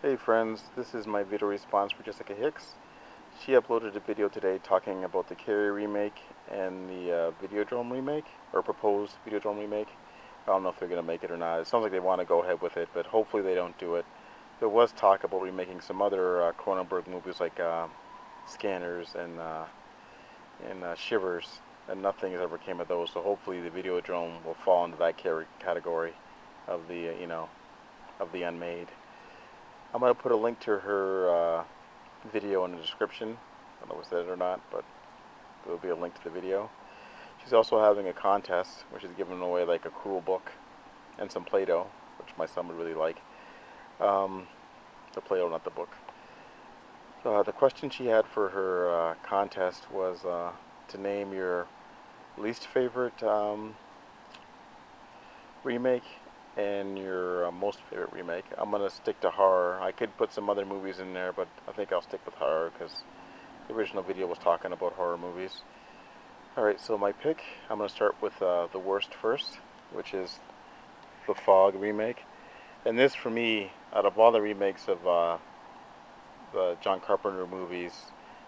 Hey friends, this is my video response for Jessica Hicks. She uploaded a video today talking about the Carrie remake and the Videodrome remake, or proposed Videodrome remake. I don't know if they're going to make it or not. It sounds like they want to go ahead with it, but hopefully they don't do it. There was talk about remaking some other Cronenberg movies like Scanners and Shivers, and nothing has ever came of those, so hopefully the Videodrome will fall into that category of the, of the unmade. I'm going to put a link to her video in the description. I don't know if I said it or not, but there will be a link to the video. She's also having a contest where she's giving away like a cool book and some Play-Doh, which my son would really like. The Play-Doh, not the book. The question she had for her contest was to name your least favorite remake and your most favorite remake. I'm going to stick to horror. I could put some other movies in there, but I think I'll stick with horror because the original video was talking about horror movies. Alright, so my pick, I'm going to start with the worst first, which is the Fog remake. And this, for me, out of all the remakes of the John Carpenter movies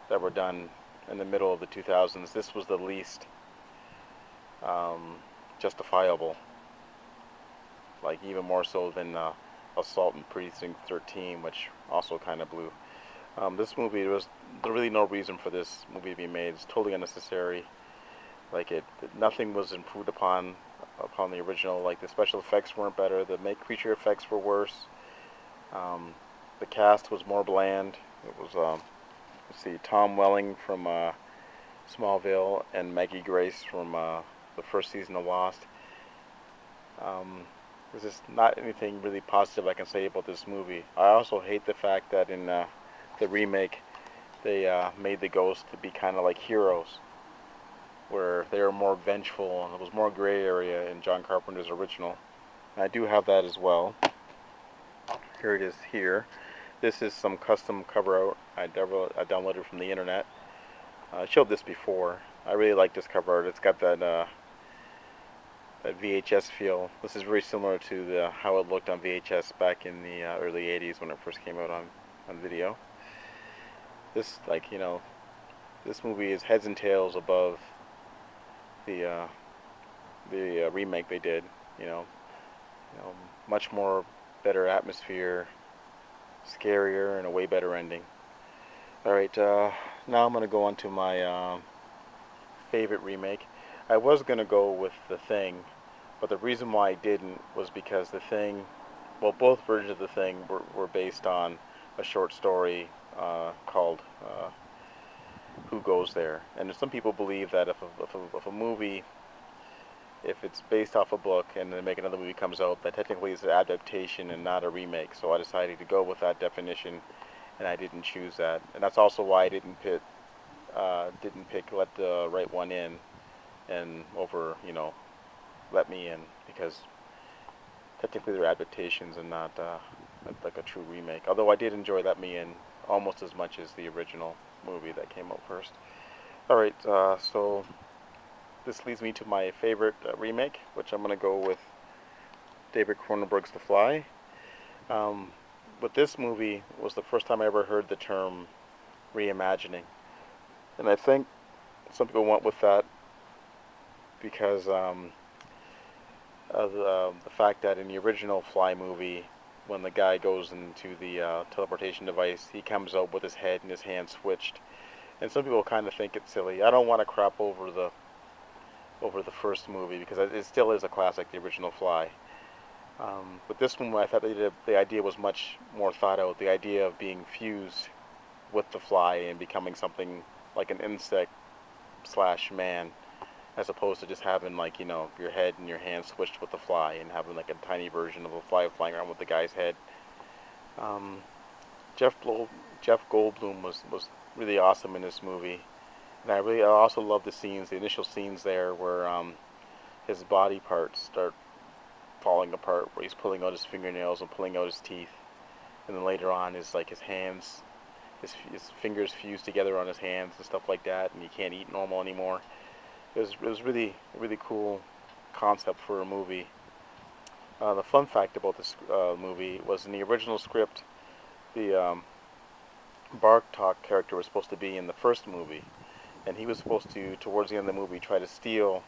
that were done in the middle of the 2000s, this was the least justifiable. Like even more so than Assault in Precinct 13, which also kind of blew. This movie, there was really no reason for this movie to be made. It's totally unnecessary. Like nothing was improved upon the original. Like the special effects weren't better. The creature effects were worse. The cast was more bland. It was let's see, Tom Welling from Smallville and Maggie Grace from the first season of Lost. There's just not anything really positive I can say about this movie. I also hate the fact that in the remake they made the ghosts to be kind of like heroes, where they were more vengeful and there was more gray area in John Carpenter's original. And I do have that as well. Here it is here. This is some custom cover art I downloaded from the internet. I showed this before. I really like this cover art. It's got that VHS feel. This is very similar to how it looked on VHS back in the early 80s when it first came out on video. This, this movie is heads and tails above the remake they did. Much more better atmosphere, scarier, and a way better ending. Alright, now I'm going to go on to my favorite remake. I was going to go with The Thing, but the reason why I didn't was because The Thing, well, both versions of The Thing were based on a short story called Who Goes There? And some people believe that if a movie, if it's based off a book and then make another movie comes out, that technically is an adaptation and not a remake. So I decided to go with that definition, and I didn't choose that. And that's also why I didn't pick Let the Right One In and over, Let Me In, because technically they're adaptations and not like a true remake. Although I did enjoy Let Me In almost as much as the original movie that came out first. Alright, so this leads me to my favorite remake, which I'm going to go with David Cronenberg's The Fly. But this movie was the first time I ever heard the term reimagining. And I think some people went with that because of the fact that in the original Fly movie, when the guy goes into the teleportation device, he comes out with his head and his hand switched. And some people kind of think it's silly. I don't want to crap over the first movie because it still is a classic, the original Fly. But this one, I thought the idea was much more thought out. The idea of being fused with the Fly and becoming something like an insect slash man, as opposed to just having your head and your hand switched with the Fly and having like a tiny version of a fly flying around with the guy's head. Jeff Goldblum was really awesome in this movie. And I also love the initial scenes there where his body parts start falling apart, where he's pulling out his fingernails and pulling out his teeth, and then later on his hands, his fingers fuse together on his hands and stuff like that, and he can't eat normal anymore. It was really cool concept for a movie. The fun fact about this movie was in the original script, the Bartok character was supposed to be in the first movie, and he was supposed to, towards the end of the movie, try to steal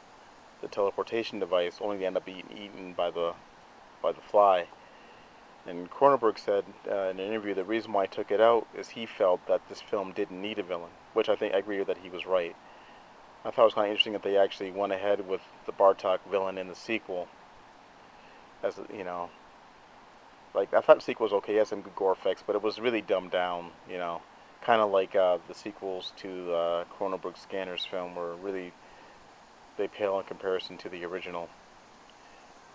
the teleportation device, only to end up being eaten by the fly. And Cronenberg said in an interview the reason why I took it out is he felt that this film didn't need a villain, which I think I agree that he was right. I thought it was kind of interesting that they actually went ahead with the Bartok villain in the sequel, as you know, like I thought the sequel was okay, it had some good gore effects, but it was really dumbed down, kind of like the sequels to Cronenberg's Scanners film were really they pale in comparison to the original.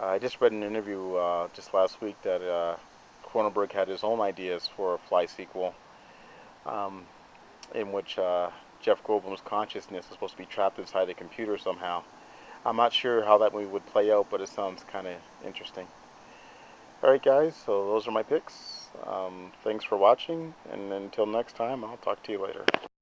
I just read an interview just last week that Cronenberg had his own ideas for a Fly sequel, um, in which Jeff Goldblum's consciousness is supposed to be trapped inside the computer somehow. I'm not sure how that movie would play out, but it sounds kind of interesting. Alright guys, so those are my picks. Thanks for watching, and until next time, I'll talk to you later.